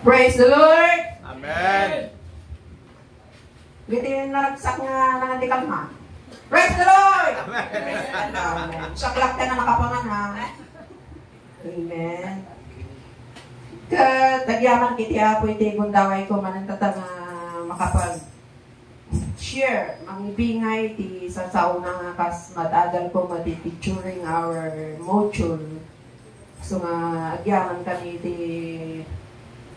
Praise the Lord! Amen! Giti naragsak nga nangandikal ha. Praise the Lord! Amen! Saklak ka na nakapangan ha. Amen. Tagyaman kiti apo iti gundaway ko manantatang makapag-share ang ibingay ti sa sauna kas matagal ko matiti during our module. So nga agyaman kami ti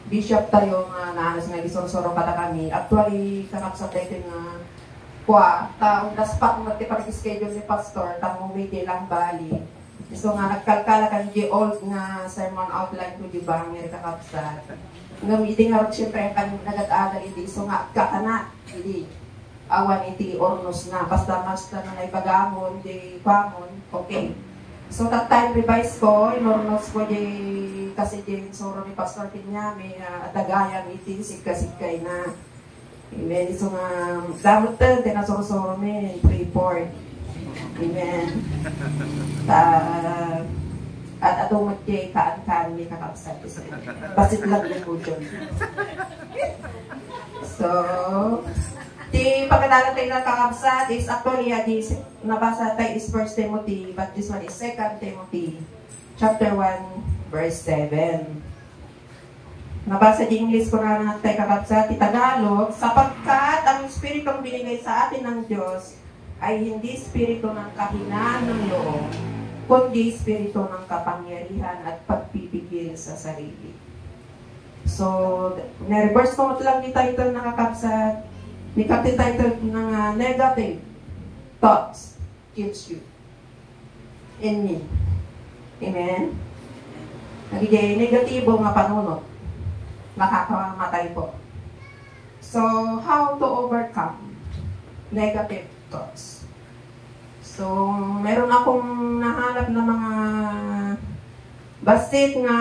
bishop tayo nga naanas nga gisoro-soro kata kami. Actually kakapsat tayo nga kwa taong daspak mo ti pag-schedule ni pastor tamong may lang bali. So nga nagkalkala kan di old nga sermon outline ko di ba nga kakapsat. Ngamiting nga siyempre kan nagat-adal iti so nga kakana iti awan iti ornos na basta mas na naipagamon di pamon okay. So that time revise ko inornos ko di kasi di soro ni pastor Pinyami dagayan iti sikay na. Amen. So nga damot ten tinasoro-soro mi report. Amen. At atong magkay kaan-kaan may kakapsat. Basit lang yung budyon. So, di pagkadalang tayo ng kakapsat is actually, nabasa tayo is 1 Timothy, but this one is 2 Timothy, chapter 1, verse 7. Nabasa di English ko na tayo kakapsat, Tagalog, sapagkat ang Espiritong binigay sa atin ng Diyos ay hindi espiritu ng kahinaan ng loob, kundi espiritu ng kapangyarihan at pagpipigil sa sarili. So, na-reverse ko lang ni title na kakapsat, ni captain title ng negative thoughts kills you in me. Amen? Nagiging negatibo nga panunot, makakamatay po. So, how to overcome negative thoughts. So, meron akong nahanap na mga basit nga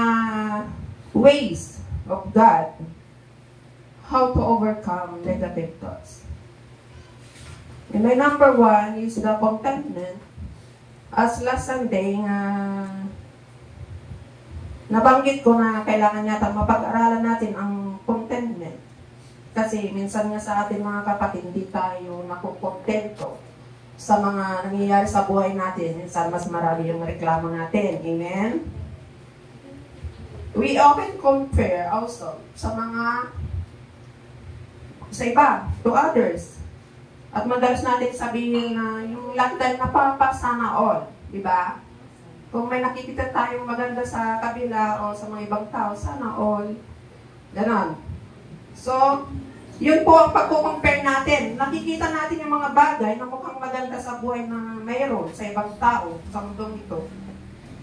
ways of God how to overcome negative thoughts. And my number one is the contentment. As last Sunday nga nabanggit ko na kailangan yata mapag-aralan natin ang contentment. Kasi minsan nga sa ating mga kapatid, hindi tayo nakukontento sa mga nangyayari sa buhay natin. Minsan mas marami yung reklamo natin. Amen? We often compare also sa iba, to others. At madalas natin sabihin na yung lifetime na sana all. Diba? Kung may nakikita tayong maganda sa kabila o sa mga ibang tao, sana all. Ganon. So, yun po ang pagkukompare natin. Nakikita natin yung mga bagay na mukhang maganda sa buhay na mayroon sa ibang tao sa mundong ito.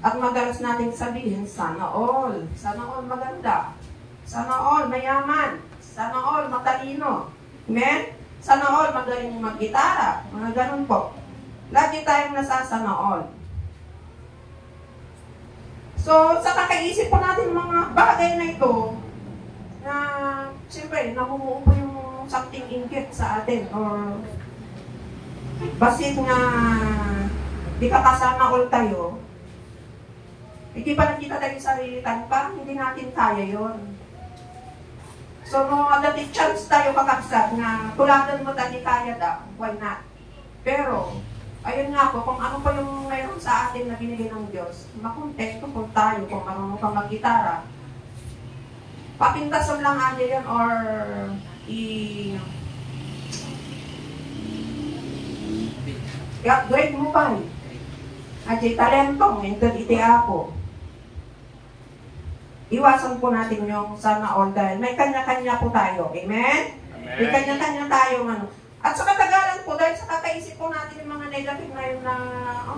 At madalas natin sabihin, sana all maganda. Sana all mayaman. Sana all matalino. Amen? Sana all magaling mag-gitara. Mga ganun po. Lagi tayong nasasana all. So, sa kakaisip po natin mga bagay na ito, na siyempre, namumuo po yung something inggit sa atin or basit nga di kakasama all tayo, hindi pa nakita tayo sa sarili tayo, parang hindi natin kaya yon. So, agad chance tayo kakapsat nga tuladan mo tayo kaya da, why not? Pero, ayun nga po, kung ano pa yung mayroon sa atin na binigay ng Diyos, makontento po tayo kung marunong kang mag-gitara, papintasan lang aja yan or i-upgrade mo pa eh. Ajay talentong, ito iti ako. Iwasan po natin yung sana all dahil may kanya-kanya po tayo. Amen? Amen. May kanya-kanya tayo ano. At sa katagalan po, dahil sa kakaisip po natin yung mga negative na yun na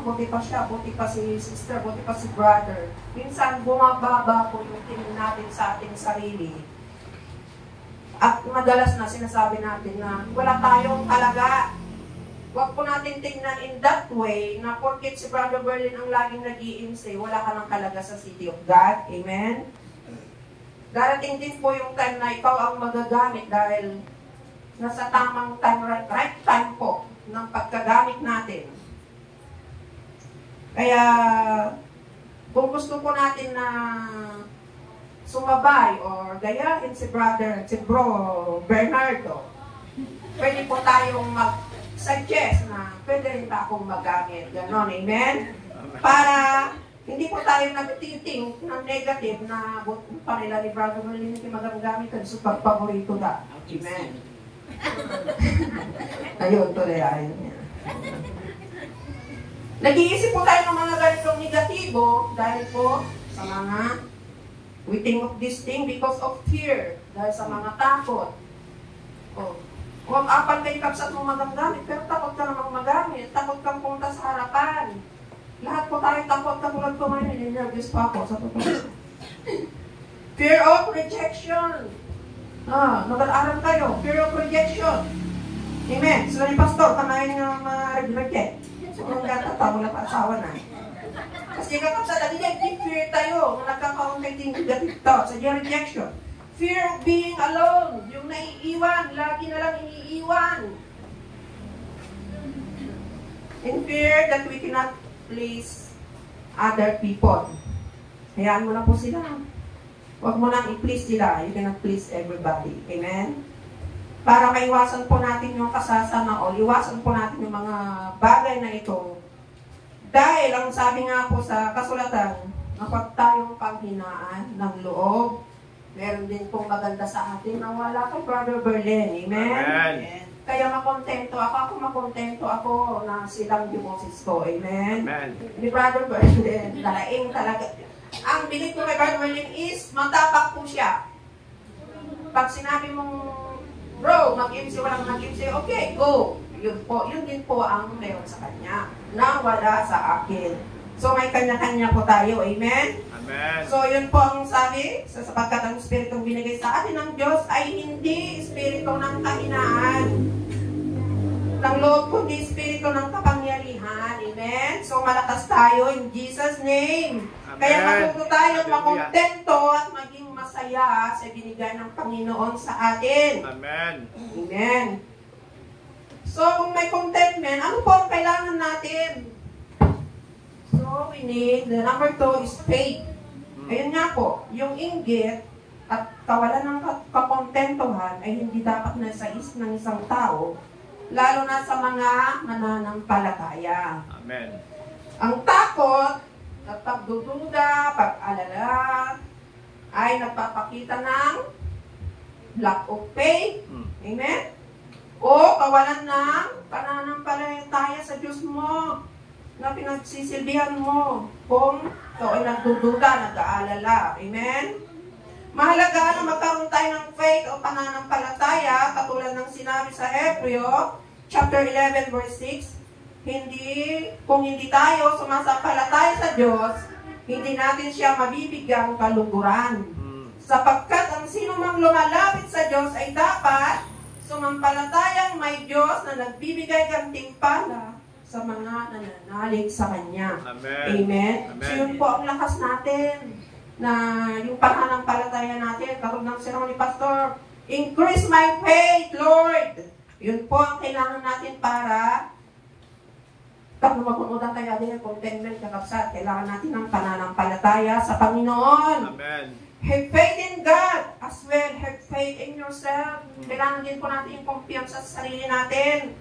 buti pa siya, buti pa si sister, buti pa si brother. Minsan bumababa po yung tingin natin sa ating sarili. At madalas na sinasabi natin na wala tayong halaga. Huwag po natin tingnan in that way na porkit si Brother Berlin ang laging nag-i-say, wala ka ng halaga sa City of God. Amen? Darating din po yung time na ikaw ang magagamit dahil nasa tamang time, right time po ng pagkagamit natin. Kaya, kung gusto po natin na sumabay or gayahin si bro Bernardo, pwede po tayong mag-suggest na pwede rin ba akong magamit. Ganon, amen? Para hindi po tayo nag-think ng negative na pa nila ni Brother Merlin hindi magagamit ang super paborito na. Amen? Ayun, tuloy ayun niya. Nag-iisip po tayo ng mga ganitong negatibo dahil po sa mga we think of this thing because of fear. Dahil sa mga takot. Huwag apan kayo kapsat mo magagamit, pero takot ka namang magamit. Takot kang punta sa harapan. Lahat po tayo takot ka tulad ko ngayon. Nervous pa ako sa totoo. Fear of rejection. Nag-aaral kayo. Fear of rejection. Amen. Sila ni Pastor, kanayin nga ma-reject. So, ang gata, wala pa asawa na. Kasi kakapsa dati niya, fear tayo. Nagkakaroon kayo din negative thoughts. Sa rejection. Fear of being alone. Yung naiiwan. Lagi na lang iniiwan. In fear that we cannot please other people. Hayaan mo na po sila. Huwag mo nang i-please sila. You cannot please everybody. Amen? Para maiwasan po natin yung kasasama o iwasan po natin yung mga bagay na ito. Dahil ang sabi nga po sa kasulatan, kapag tayong panghinaan ng loob, meron din pong maganda sa atin na wala kay Brother Berlin. Amen? Amen. Kaya makontento ako na silang demosis ko. Amen? Amen. Ni Brother Berlin, dalaing talaga. Ang bilig ko kay Brother Berlin is matapak po siya. Pag sinabi mong bro, mag-MC, walang mag-MC, okay, go. Yun din po ang meron sa kanya, na wala sa akin. So, may kanya-kanya po tayo, amen? Amen. So, yun po ang sabi, sapagkat ang Espiritong binigay sa atin ng Diyos ay hindi Espiritu ng kahinaan. Ng loob, kundi Espiritu ng kapangyarihan, amen? So, malakas tayo in Jesus' name. Amen. Kaya matuto tayong makontento at maging masaya sa binigay ng Panginoon sa atin. Amen. Amen. So, kung may contentment, ano po ang kailangan natin? So, we need, the number 2 is faith. Ayun nga po, yung inggit at kawalan ng kakontentuhan ay hindi dapat nasa ng isang tao, lalo na sa mga mananampalataya. Amen. Ang takot at pagdududa, pag-alala, ay nagpapakita ng lack of faith. Amen? O kawalan ng pananampalataya sa Diyos mo na pinagsisilbihan mo kung ikaw ay nagdududa, nag-aalala. Amen? Mahalaga na magkaroon tayo ng faith o pananampalataya katulad ng sinabi sa Hebreo chapter 11 verse 6. Kung hindi tayo sumasampalataya sa Diyos, hindi natin siya mabibigyang kaluguran. Sapagkat ang sino mang lumalapit sa Diyos ay dapat sumampalatayang may Diyos na nagbibigay gantimpala sa mga nananalig sa Kanya. Amen. Amen? Amen. So yun po ang lakas natin na yung pananampalataya natin, katulad ng sinabi ni Pastor, increase my faith, Lord. Yun po ang kailangan natin para tapos mapunutan tayo din ng contentment kakapsat. Kailangan natin ng pananampalataya sa Panginoon. Amen. Have faith in God as well. Have faith in yourself. Kailangan din po natin yung kumpiyansa sa sarili natin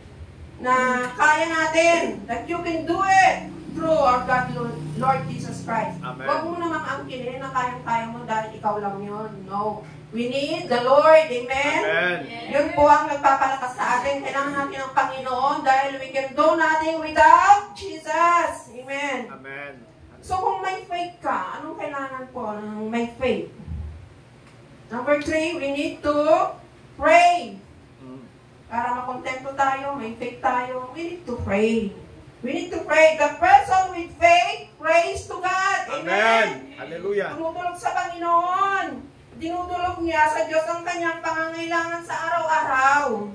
na kaya natin, that you can do it through our God, Lord Jesus Christ. Amen. Huwag mo namang angkinin na kayang-kaya mo dahil ikaw lang yun. No. We need the Lord. Amen? Amen. Yun po ang nagpapalakas sa atin. Kailangan natin ang Panginoon dahil we can do nothing without Jesus. Amen. Amen. So kung may faith ka, anong kailangan po ng may faith? Number 3, we need to pray. Para makontento tayo, may faith tayo, we need to pray. We need to pray. The person with faith prays to God. Amen. Amen. Hallelujah. Tumutulog sa Panginoon. Dinudulog niya sa Diyos ang kanyang pangangailangan sa araw-araw.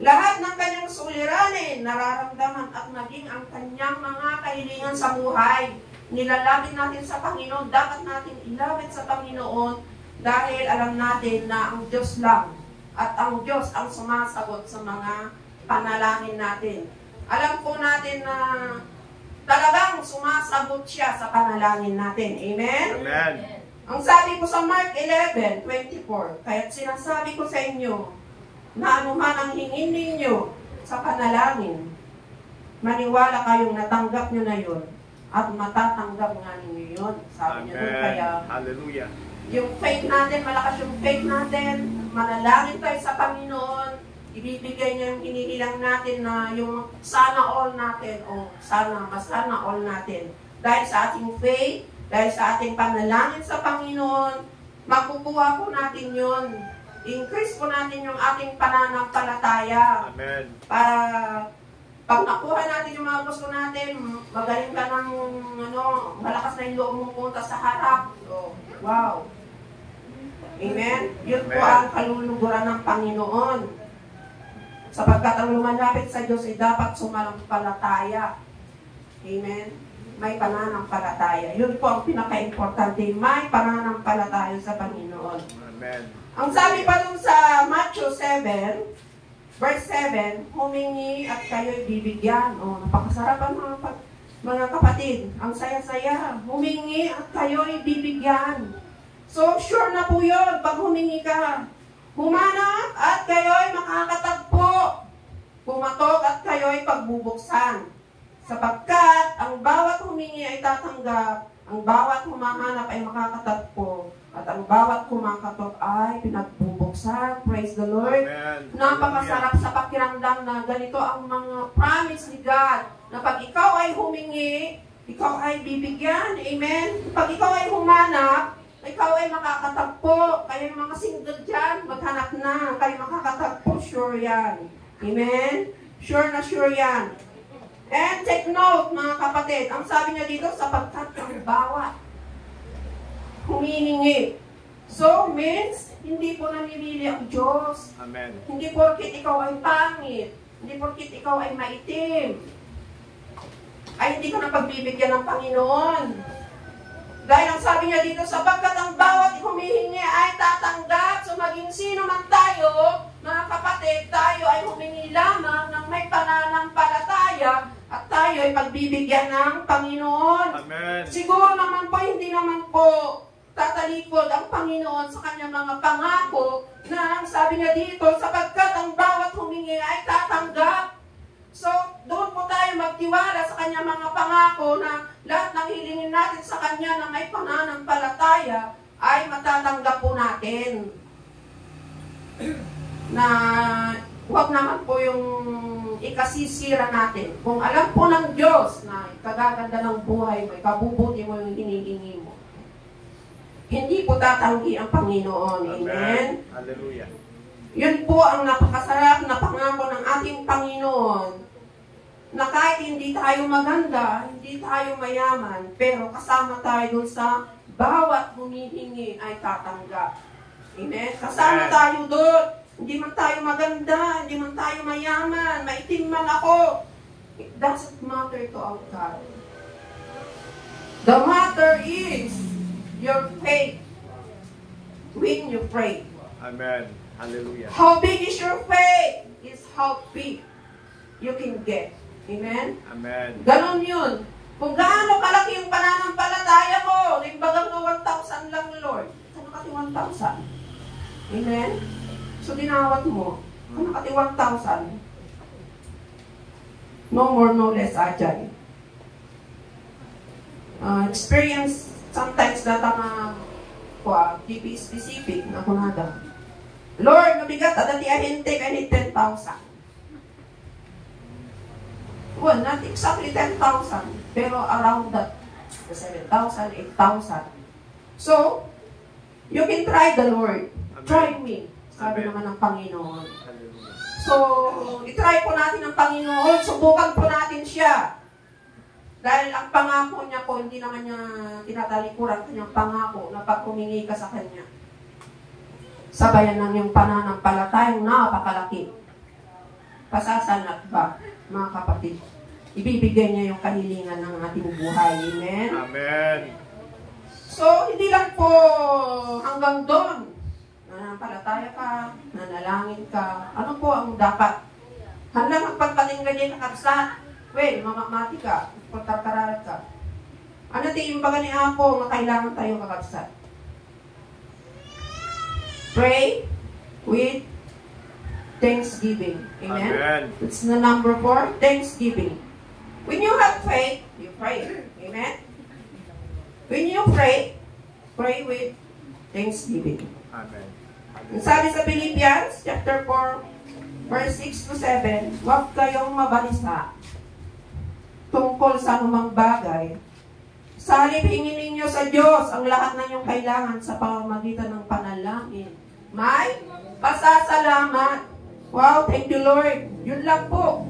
Lahat ng kanyang suliranin, nararamdaman at naging ang kanyang mga kahilingan sa buhay. Nilalapit natin sa Panginoon. Dapat natin ilapit sa Panginoon dahil alam natin na ang Diyos lang at ang Diyos ang sumasagot sa mga panalangin natin. Alam po natin na talagang sumasagot siya sa panalangin natin. Amen? Amen. Ang sabi ko sa Mark 11:24, kaya't sinasabi ko sa inyo, na anuman ang hingin ninyo sa panalangin, maniwala kayong natanggap nyo na yun, at matatanggap nga ninyo yun. Sabi niya doon, kaya Hallelujah. yung faith natin, malakas yung faith natin, manalangin tayo sa Panginoon, ibibigay niya yung hinihilang natin na yung sana all natin, o sana, masana all natin. Dahil sa ating faith, dahil sa ating panalangin sa Panginoon, makukuha po natin yun. Increase po natin yung ating pananampalataya. Amen. Para pag nakuha natin yung mga gusto natin, magaling ka ng malakas na yung loob mong punta sa harap. So, wow. Amen? Yun po ang kaluluguran ng Panginoon. Sapagkat ang lumalapit sa Diyos ay dapat sumalampalataya. Amen? May pananampalataya. Yun po ang pinaka-importante. May pananampalataya sa Panginoon. Amen. Ang sabi pa dun sa Matthew 7, verse 7, humingi at kayo'y bibigyan. O, napakasarap ang mga kapatid. Ang saya-saya. Humingi at kayo'y bibigyan. So, sure na po yun pag humingi ka. Humanap at kayo'y makakatagpo. Pumatok at kayo'y pagbubuksan. Sapagkat ang bawat humingi ay tatanggap, ang bawat humahanap ay makakatagpo, at ang bawat kumakatok ay pinagbubuksan. Praise the Lord. Amen. Napakasarap sa pakiramdam na ganito ang mga promise ni God, na pag ikaw ay humingi, ikaw ay bibigyan. Amen. Pag ikaw ay humanap, ikaw ay makakatagpo. Kayo yung mga single dyan, maghanap na. Kayo makakatagpo, sure yan. Amen. Sure na sure yan. And take note, mga kapatid, ang sabi niya dito, sapagkat ang bawat humihingi. So, means, hindi po namimili ang Diyos. Amen. Hindi porkit ikaw ay pangit, hindi porkit ikaw ay maitim, ay hindi ka na pagbibigyan ng Panginoon. Dahil ang sabi niya dito, sapagkat ang bawat humihingi ay tatanggap. So, maging sino man tayo, mga kapatid, tayo ay humingi lamang ng may pananampalataya at tayo ay pagbibigyan ng Panginoon. Amen. Siguro naman po, hindi naman po tatalikod ang Panginoon sa kanyang mga pangako na ang sabi niya dito, sapagkat ang bawat humingi ay tatanggap. So, doon po tayo magtiwala sa kanyang mga pangako na lahat ng hilingin natin sa kanya na may pananampalataya ay matatanggap po natin. Na huwag naman po yung ikasisira natin. Kung alam po ng Diyos na kagaganda ng buhay mo, ikabubuti mo yung hinihingi mo, hindi po tatanggi ang Panginoon. Amen? Hallelujah. Yun po ang napakasarap na pangako ng ating Panginoon, na kahit hindi tayo maganda, hindi tayo mayaman, pero kasama tayo dun sa bawat humihingi ay tatanggap. Amen? Kasama tayo doon. Hindi man tayo maganda, hindi man tayo mayaman, maitim man ako. It doesn't matter to our God. The matter is your faith when you pray. Amen. Hallelujah. How big is your faith is how big you can get. Amen? Amen. Ganon yun. Kung gaano kalaki yung pananampalataya mo, limbagang 1,000 lang, Lord. Ano kati 1,000? Amen? So, dinawat mo. Ano kati 1,000? No more, no less, agile. Experience sometimes that ang be specific na kunada. Lord, nabigat, adati ahente, I need 10,000. Well, not exactly 10,000, pero around that, 7,000, 8,000. So, you can try the Lord. Amen. Try me, sabi Amen. naman ng Panginoon. Hallelujah. So, itry po natin ang Panginoon, subukan po natin siya. Dahil ang pangako niya po, hindi naman niya tinatalikuran kanyang pangako na pag humingi ka sa kanya. Sabayan ng iyong pananampalatayang napakalaki. Pasasanat ba, mga kapatid? Ibibigay niya yung kahilingan ng ating buhay. Amen? Amen. So, hindi lang po hanggang doon. Nananampalataya ka, nanalangin ka. Ano po ang dapat? Hanggang ang pagpatinggan niya kakabsat. Well, mamamati ka, pagtatararat ka. Ano din yung baga ni Apo na kailangan tayo kakabsat? Pray with thanksgiving. Amen? Amen. It's the number 4, thanksgiving. When you have faith, you pray. Amen? When you pray with thanksgiving. Amen. Sabi sa Philippians, chapter 4, verse 6 to 7, huwag kayong mabalisa tungkol sa anumang bagay. Sa halip, hingin ninyo sa Diyos ang lahat ng inyong kailangan sa pamamagitan ng panalangin. May pasasalamat. Wow, thank you Lord. Yun lang po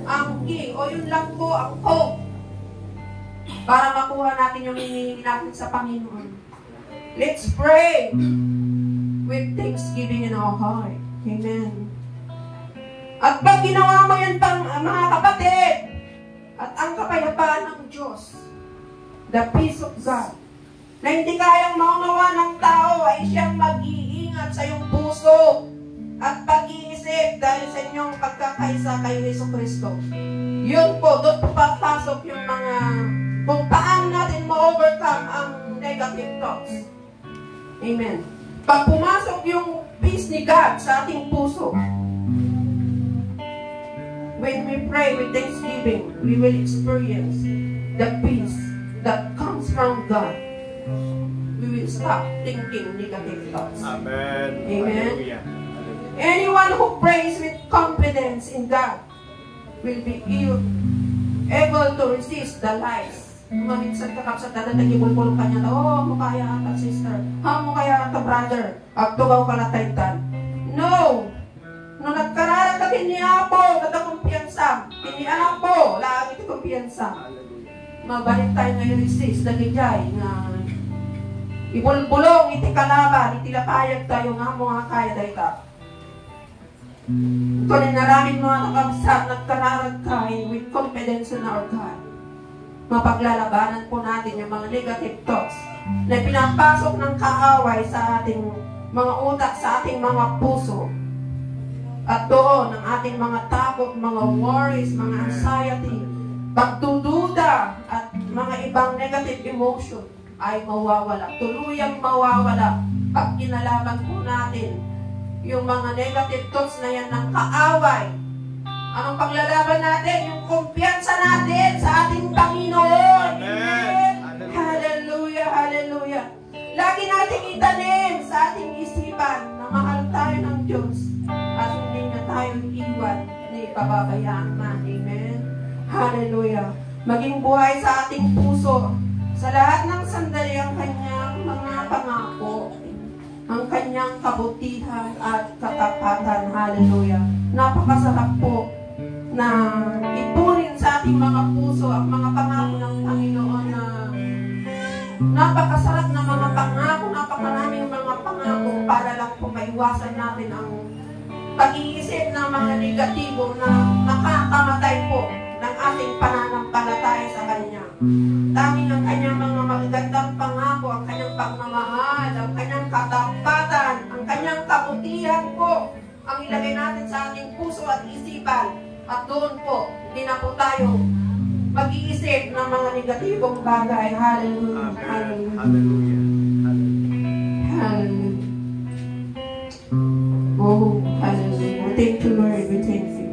ang key, o yun lang po ang hope para makuha natin yung hinihingi natin sa Panginoon. Let's pray with thanksgiving in our heart. Amen. At pag ginawa mo yan, mga kapatid, at ang kapayapaan ng Diyos, the peace of God, na hindi kayang maunawa ng tao, ay siyang mag-iingat sa iyong puso at pag-iisip dahil sa inyong pagkakaisa kay Jesucristo. Yun po, doon po papasok yung mga, kung paano natin ma-overcome ang negative thoughts. Amen. Pag pumasok yung peace ni God sa ating puso, when we pray with thanksgiving, we will experience the peace that comes from God. We will stop thinking negative thoughts. Amen. Amen. Hallelujah. Anyone who prays with confidence in God will be able to resist the lies. Maminsan ka sa dada nagibulbul ka niya, oh, mukaya ata sister, mukaya ata brother, tugaw ka na taytan. No! No nagkarara ka kiniapo, kada kumpiyansa. Kiniapo, laang ito kumpiyansa. Mabalik tayo ngayon resist, nagijay, nga ibulbulong, iti kalaban, iti lapayag tayo nga mga kaya dayta. Ito na naraming mga nakabsat, nagkararag kain with confidence in our God. Mapaglalabanan po natin yung mga negative thoughts na pinapasok ng kaaway sa ating mga utak, sa ating mga puso. At doon, ang ating mga takot, mga worries, mga anxiety, pagdududa, at mga ibang negative emotion ay mawawala. Tuluyang mawawala pag kinalaban po natin yung mga negative thoughts na yan ng kaaway. Anong paglalaban natin? Yung kumpiyansa natin sa ating Panginoon. Amen. Hallelujah, hallelujah. Lagi nating itanim sa ating isipan na mahal tayo ng Diyos at hindi niya tayo iwan ni pababayaan man. Amen. Hallelujah. Maging buhay sa ating puso sa lahat ng sandali ang kanyang mga pangako, ang kanyang kabutihan at katapatan. Hallelujah. Napakasarap po na ipunin sa ating mga puso ang mga pangako ng Panginoon na napakasarap na mga pangako, napakaraming mga pangako para lang po maiwasan natin ang pag-iisip ng mga negatibo na nakakamatay po ng ating pananampalataya sa Kanya. Tanging ang Kanyang mga magagandang pangako, ang Kanyang pagmamahal, ang Kanyang katapatan, ang Kanyang kabutihan po ang ilagay natin sa ating puso at isipan. At doon po, hindi na po tayo mag-iisip ng mga negatibong bagay. Hallelujah. Amen. Hallelujah. Hallelujah. Hallelujah. Oh, hallelujah. Thank you, Lord. We thank you.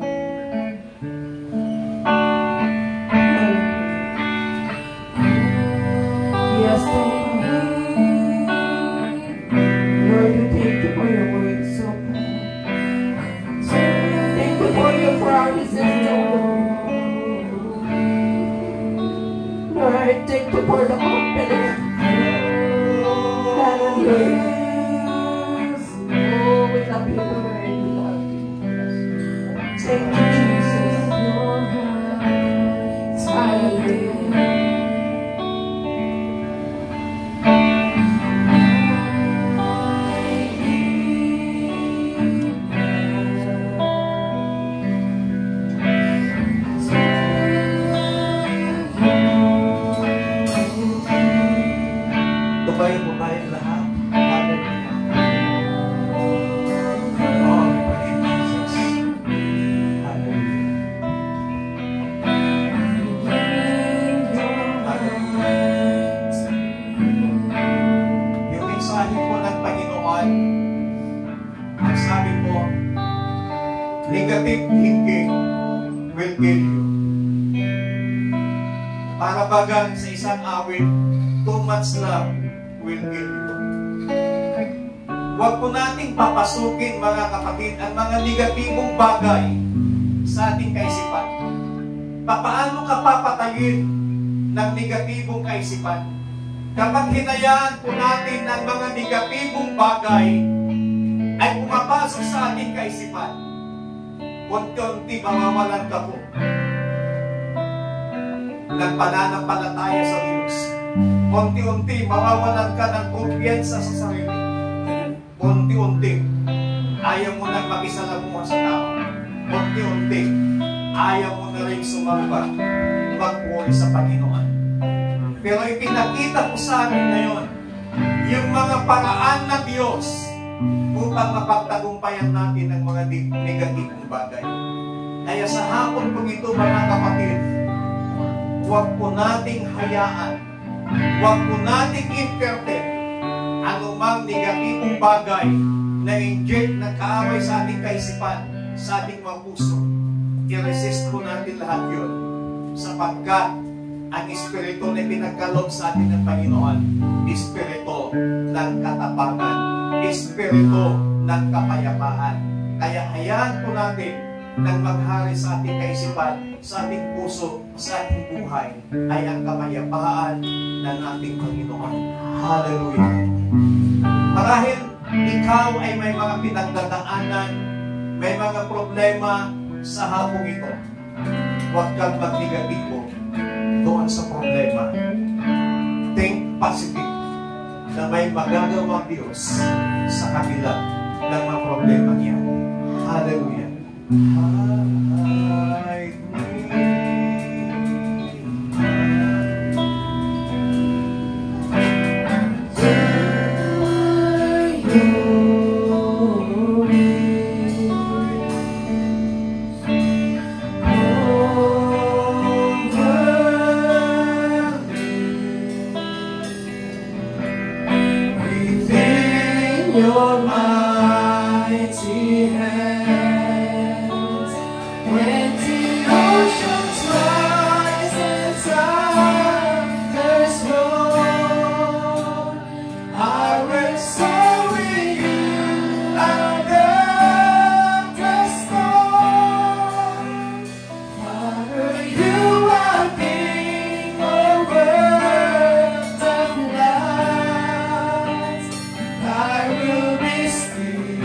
Yes, Lord. Lord, we thank you for your word. So thank you for your promises, Lord. Lord, thank you for the confidence. Hallelujah. Oh, we love you, Lord. We love you. Thank you, Jesus. Hallelujah. Tumayo po tayong lahat. Hallelujah. Oh, precious Jesus. Hallelujah. Hallelujah. Yung mensahe po ng Panginoon negative thinking will kill you. Para bagang sa isang awit, too much love will kill you. Huwag po nating papasukin, mga kapatid, ang mga negatibong bagay sa ating kaisipan. Paano ka papatayin ng negatibong kaisipan? Kapag hinayaan po natin ang mga negatibong bagay ay pumapasok sa ating kaisipan, unti-unti mawawalan ka po ng pananampalataya sa Diyos. Unti-unti mawawalan ka ng kumpiyansa sa sarili. Unti-unti ayaw mo nang makisalamuha sa tao. Unti-unti ayaw mo na rin sumamba, magpuri sa Panginoon. Pero ipinakita ko sa amin ngayon yung mga paraan ng Diyos upang mapagtagumpayan natin ang mga negatibong bagay. Kaya sa hapon kong ito, mga kapatid, huwag po nating hayaan, huwag po nating entertain anumang negatibong bagay na inject ng kaaway sa ating kaisipan, sa ating mga puso. I-resist po natin lahat yun, sapagkat ang Espiritu na pinagkaloob sa atin ng Panginoon, Espiritu ng katapangan, Espiritu ng kapayapaan. Kaya hayaan po natin nang maghari sa ating kaisipan, sa ating puso, sa ating buhay, ay ang kapayapaan ng ating Panginoon. Hallelujah! Marahil ikaw ay may mga pinagdadaanan, may mga problema sa hapong ito. Huwag kang mag-negatibo doon sa problema. Think positive na may magagawang Diyos sa kabila ng mga problema niya. Hallelujah! Hide me. Your mighty hands, when the oceans rise and thunders roll, I will soar with you under the storm. Father, you are King over the clouds. I will be still,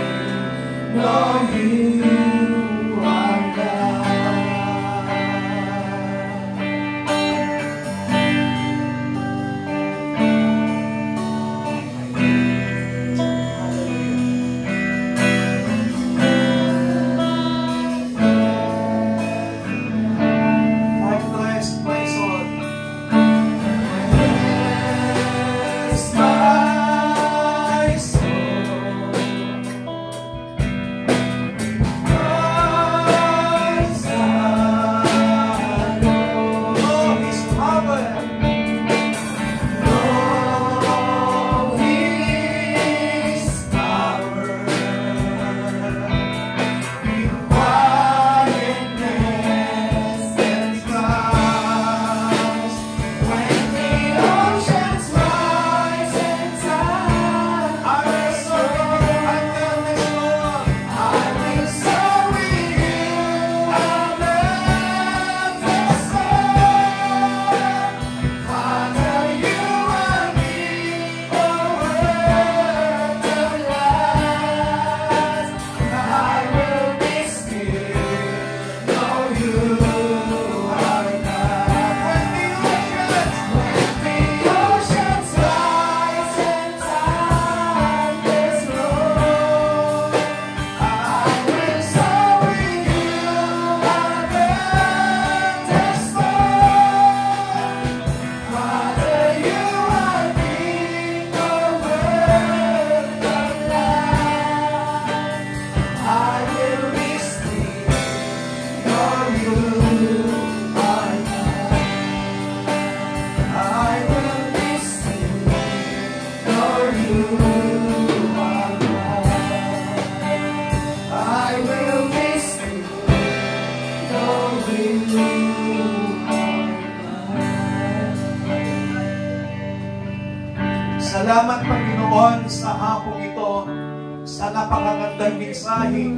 know you are God. Five times my soul. Bless my soul. When the oceans rise Salamat, Panginoon, sa hapong ito, sa napakagandang mensahe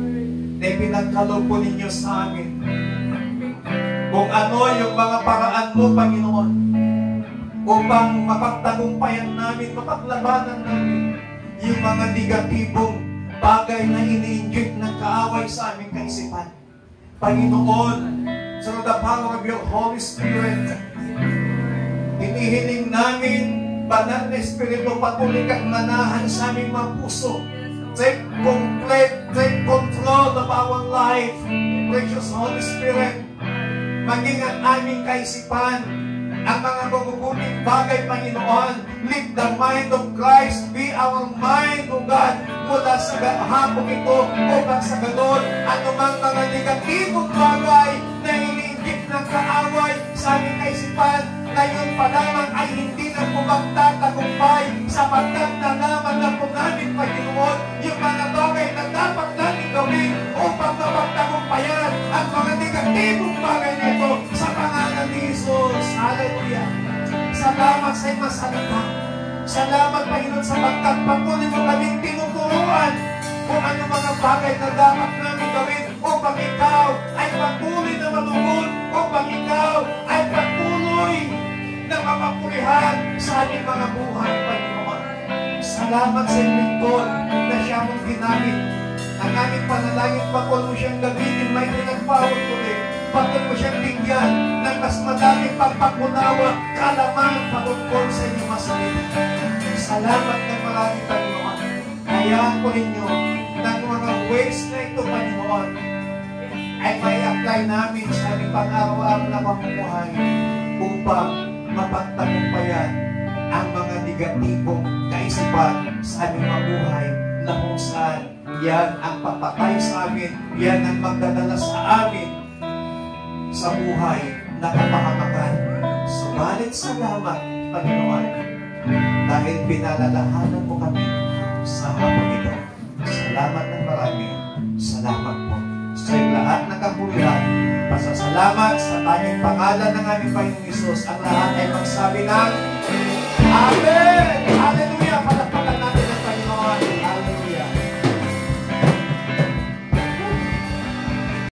na pinagkaloob po ninyo sa amin. Kung ano yung mga paraan mo, Panginoon, upang mapagtagumpayan namin, mapaglabanan namin yung mga negatibong bagay na ini-inject ng kaaway sa aming kaisipan. Panginoon, through the power of your Holy Spirit, hinihiling namin, Banal na Espiritu, patuloy kang manahan sa aming mga puso. Take control of our life, precious Holy Spirit. Maging ang aming kaisipan, ang mga maguguling bagay, Panginoon. Let the mind of Christ be our mind, O God, mula sa hapong ito, upang sa ganon, anumang mga negatibong bagay na ini-inject ng kaaway sa aming kaisipan, ngayon pa lamang ay hindi na po magtatagumpay sapagkat nalaman na po namin, Panginoon, yung mga bagay na dapat namin gawin upang mapagtagumpayan ang mga negatibong bagay na ito sa pangalan ni Jesus. Hallelujah! Salamat sa iyong masalita. Salamat, Panginoon, sapagkat patuloy mo kaming tinuturuan kung ano mga bagay na dapat namin gawin upang ikaw ay patuloy na malugod, upang ikaw ay patuloy na mapapulihan sa aming mga buhay, Panginoon. Salamat sa iyong lingkod na siya mong ginamit. Ang aming panalangin, patuloy mo siyang gamitin, may pinagpawag ulit. Patuloy mo siyang bigyan ng mas madaming pagpapunawa, kalaman, pagkukol sa inyong masalita. Salamat ng maraming, Panginoon. Hayaan po ninyo ng mga ways na ito, Panginoon, ay may apply namin sa aming pang-araw-araw na pamumuhay upang mapagtagumpayan ang mga negatibong kaisipan sa aming mabuhay na kung saan yan ang papatay sa amin, yan ang magdadala sa amin sa buhay na kapahamakan. Subalit salamat, Panginoon, dahil pinalalahanan mo kami sa hapon ito. Salamat ng marami. Salamat po sa lahat ng kapulihan. Pasasalamat sa tanging pangalan ng aming Panginoong Hesus. Ang lahat ay magsabi ng Amen! Hallelujah!